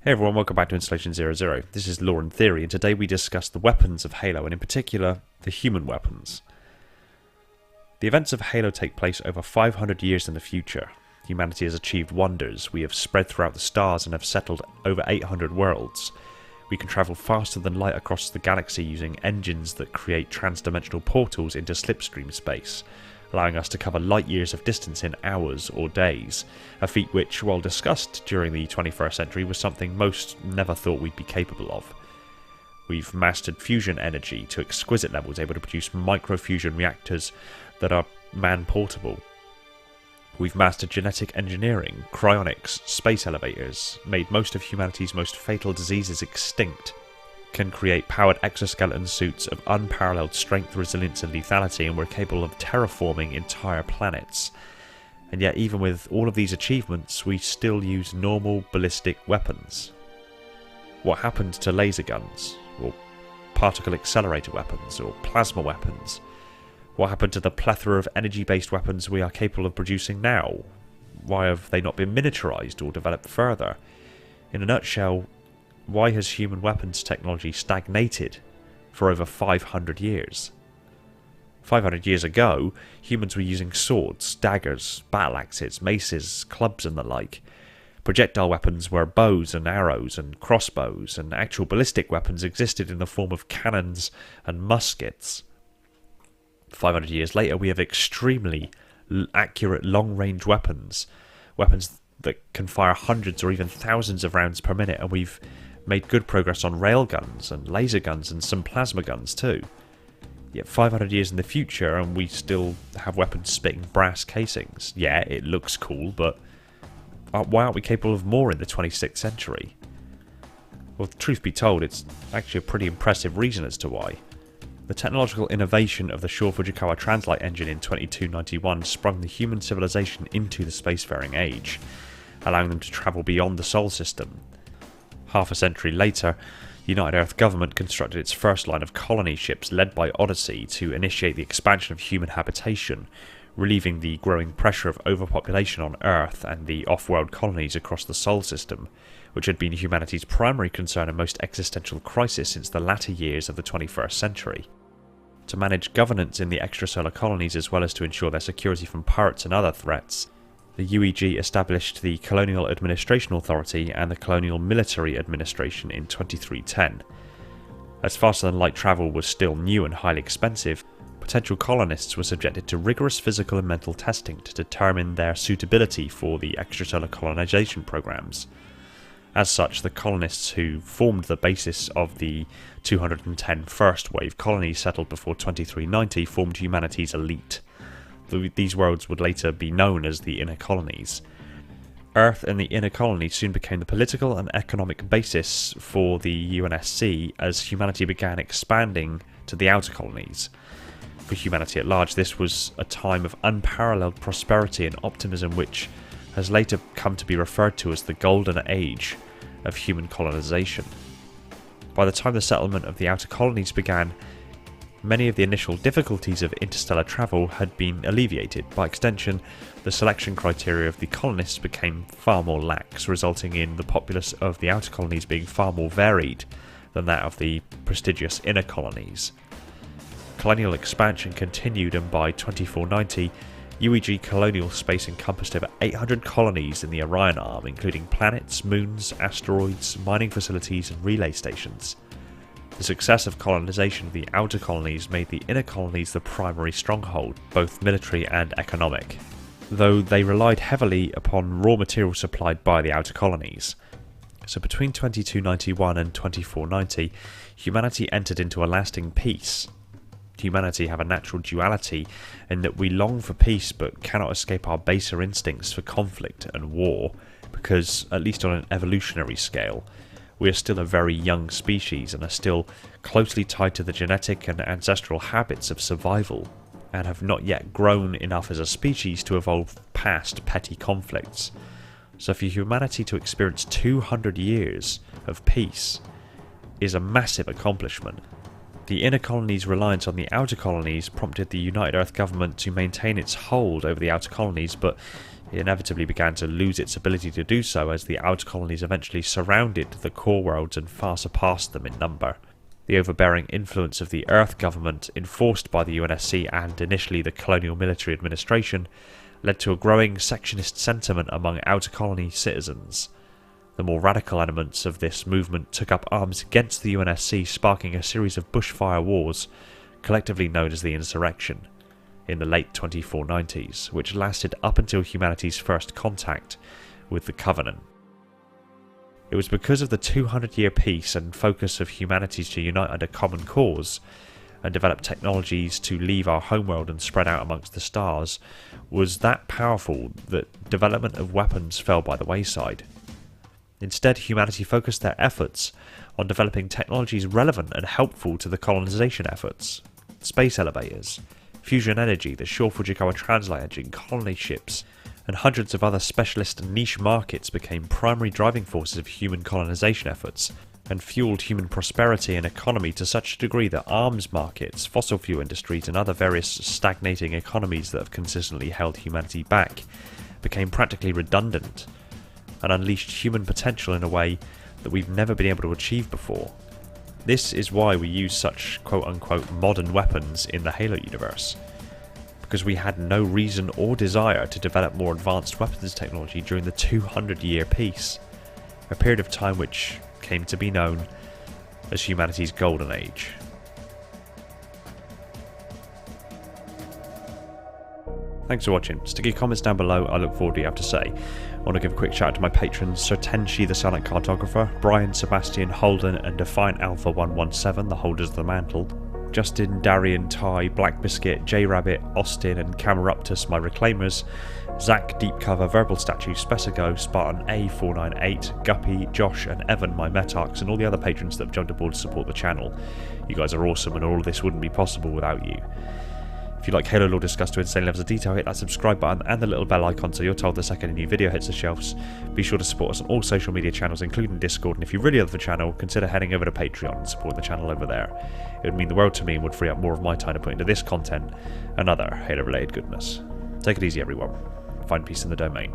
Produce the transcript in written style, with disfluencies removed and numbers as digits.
Hey everyone, welcome back to Installation 00. This is Lore and Theory, and today we discuss the weapons of Halo, and in particular, the human weapons. The events of Halo take place over 500 years in the future. Humanity has achieved wonders. We have spread throughout the stars and have settled over 800 worlds. We can travel faster than light across the galaxy using engines that create transdimensional portals into slipstream space, allowing us to cover light years of distance in hours or days, a feat which, while discussed during the 21st century, was something most never thought we'd be capable of. We've mastered fusion energy to exquisite levels, able to produce microfusion reactors that are man-portable. We've mastered genetic engineering, cryonics, space elevators, made most of humanity's most fatal diseases extinct, can create powered exoskeleton suits of unparalleled strength, resilience and lethality, and we're capable of terraforming entire planets. And yet even with all of these achievements, we still use normal ballistic weapons. What happened to laser guns, or particle accelerator weapons, or plasma weapons? What happened to the plethora of energy-based weapons we are capable of producing now? Why have they not been miniaturized or developed further? In a nutshell, why has human weapons technology stagnated for over 500 years? 500 years ago, humans were using swords, daggers, battle axes, maces, clubs and the like. Projectile weapons were bows and arrows and crossbows, and actual ballistic weapons existed in the form of cannons and muskets. 500 years later, we have extremely accurate long-range weapons that can fire hundreds or even thousands of rounds per minute, and we've made good progress on railguns and laser guns and some plasma guns too. Yet 500 years in the future and we still have weapons spitting brass casings. Yeah, it looks cool, but why aren't we capable of more in the 26th century? Well, truth be told, it's actually a pretty impressive reason as to why. The technological innovation of the Shor Fujikawa Translight engine in 2291 sprung the human civilization into the spacefaring age, allowing them to travel beyond the Sol system. Half a century later, the United Earth government constructed its first line of colony ships led by Odyssey to initiate the expansion of human habitation, relieving the growing pressure of overpopulation on Earth and the off-world colonies across the Sol system, which had been humanity's primary concern and most existential crisis since the latter years of the 21st century. To manage governance in the extrasolar colonies as well as to ensure their security from pirates and other threats, the UEG established the Colonial Administration Authority and the Colonial Military Administration in 2310. As faster-than-light travel was still new and highly expensive, potential colonists were subjected to rigorous physical and mental testing to determine their suitability for the extrasolar colonization programs. As such, the colonists who formed the basis of the 210 first wave colonies settled before 2390 formed humanity's elite. These worlds would later be known as the Inner Colonies. Earth and the Inner Colonies soon became the political and economic basis for the UNSC as humanity began expanding to the Outer Colonies. For humanity at large, this was a time of unparalleled prosperity and optimism which has later come to be referred to as the Golden Age of human colonization. By the time the settlement of the Outer Colonies began, many of the initial difficulties of interstellar travel had been alleviated. By extension, the selection criteria of the colonists became far more lax, resulting in the populace of the outer colonies being far more varied than that of the prestigious inner colonies. Colonial expansion continued, and by 2490, UEG colonial space encompassed over 800 colonies in the Orion Arm, including planets, moons, asteroids, mining facilities and relay stations. The success of colonization of the outer colonies made the inner colonies the primary stronghold, both military and economic, though they relied heavily upon raw material supplied by the outer colonies. So between 2291 and 2490, humanity entered into a lasting peace. Humanity have a natural duality in that we long for peace but cannot escape our baser instincts for conflict and war, because, at least on an evolutionary scale, we are still a very young species and are still closely tied to the genetic and ancestral habits of survival, and have not yet grown enough as a species to evolve past petty conflicts. So for humanity to experience 200 years of peace is a massive accomplishment. The inner colonies' reliance on the outer colonies prompted the United Earth government to maintain its hold over the outer colonies, but It inevitably began to lose its ability to do so as the outer colonies eventually surrounded the core worlds and far surpassed them in number. The overbearing influence of the Earth government, enforced by the UNSC and initially the Colonial Military Administration, led to a growing sectionist sentiment among outer colony citizens. The more radical elements of this movement took up arms against the UNSC, sparking a series of bushfire wars, collectively known as the Insurrection, in the late 2490s, which lasted up until humanity's first contact with the Covenant. It was because of the 200-year peace and focus of humanity to unite under common cause and develop technologies to leave our homeworld and spread out amongst the stars was that powerful that development of weapons fell by the wayside. Instead, humanity focused their efforts on developing technologies relevant and helpful to the colonization efforts. Space elevators, fusion energy, the Shor Fujikawa Translight engine, colony ships, and hundreds of other specialist and niche markets became primary driving forces of human colonization efforts and fueled human prosperity and economy to such a degree that arms markets, fossil fuel industries, and other various stagnating economies that have consistently held humanity back became practically redundant and unleashed human potential in a way that we've never been able to achieve before. This is why we use such quote-unquote modern weapons in the Halo universe, because we had no reason or desire to develop more advanced weapons technology during the 200-year peace, a period of time which came to be known as humanity's golden age. Thanks for watching. Stick your comments down below, I look forward to what you have to say. I want to give a quick shout out to my patrons, Sir Tenshi the Silent Cartographer, Brian, Sebastian, Holden and Defiant Alpha 117, the holders of the mantle, Justin, Darian, Ty, Black Biscuit, J Rabbit, Austin and Cameruptus, my reclaimers, Zach, Deep Cover, Verbal Statue, Spesigo, Spartan A498, Guppy, Josh and Evan, my Metarchs, and all the other patrons that have jumped aboard to support the channel. You guys are awesome and all of this wouldn't be possible without you. If you like Halo lore discussed to insane levels of detail, hit that subscribe button and the little bell icon so you're told the second a new video hits the shelves. Be sure to support us on all social media channels, including Discord, and if you really love the channel, consider heading over to Patreon and supporting the channel over there. It would mean the world to me and would free up more of my time to put into this content and other Halo related goodness. Take it easy everyone. Find peace in the domain.